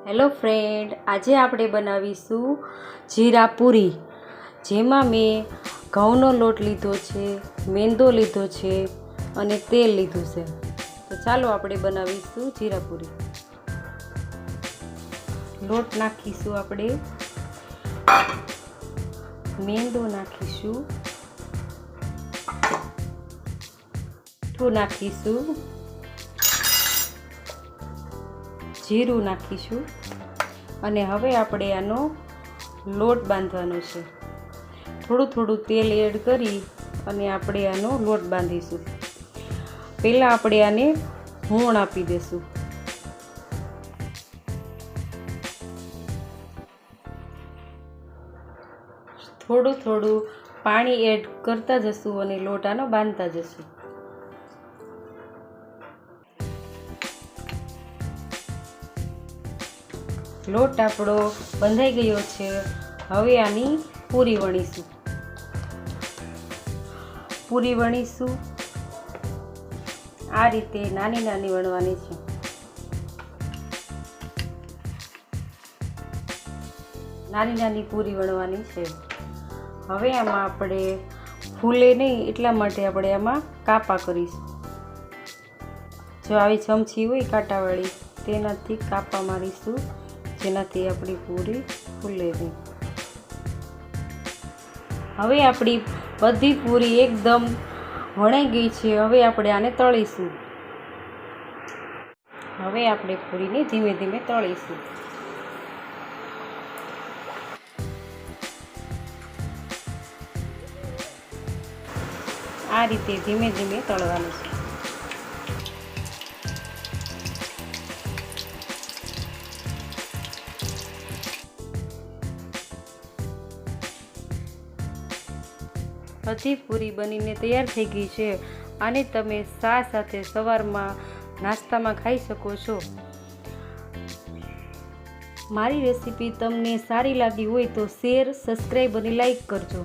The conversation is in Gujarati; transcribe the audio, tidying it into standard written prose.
હેલો ફ્રેન્ડ, આજે આપણે બનાવીશું જીરા પૂરી, જેમાં મેં ઘઉંનો લોટ લીધો છે, મેંદો લીધો છે અને તેલ લીધું છે. તો ચાલો આપણે બનાવીશું જીરા પૂરી. લોટ નાખીશું, આપણે મેંદો નાખીશું, મીઠું નાખીશું, જીરું નાખીશું અને હવે આપણે આનો લોટ બાંધવાનો છે. થોડું થોડું તેલ એડ કરી અને આપણે આનો લોટ બાંધીશું. પહેલાં આપણે આને મોણ આપી દઈશું. થોડું થોડું પાણી એડ કરતા જશું અને લોટ આનો બાંધતા જશું. લોટ આપણો બંધાઈ ગયો છે. હવે આની પૂરી વણીશું. આ રીતે નાની નાની વણવાની છે. નાની નાની પૂરી વણવાની છે. હવે આમાં આપણે ફૂલે નહીં એટલા માટે આપણે આમાં કાપા કરીશું. જો આવી ચમચી હોય કાંટાવાળી તેનાથી કાપા મારીશું, જેનાથી આપણી પૂરી ફૂલે નહીં. હવે આપણી બધી પૂરી એકદમ વણાઈ ગઈ છે. હવે આપણે આને તળીશું. હવે આપણે પૂરીને ધીમે ધીમે તળીશું. આ રીતે ધીમે ધીમે તળવાનું છે. બધી પૂરી બનીને તૈયાર થઈ ગઈ છે. આને તમે ચા સાથે સવારમાં નાસ્તામાં ખાઈ શકો છો. મારી રેસીપી તમને સારી લાગી હોય તો શેર, સબસ્ક્રાઈબ અને લાઈક કરજો.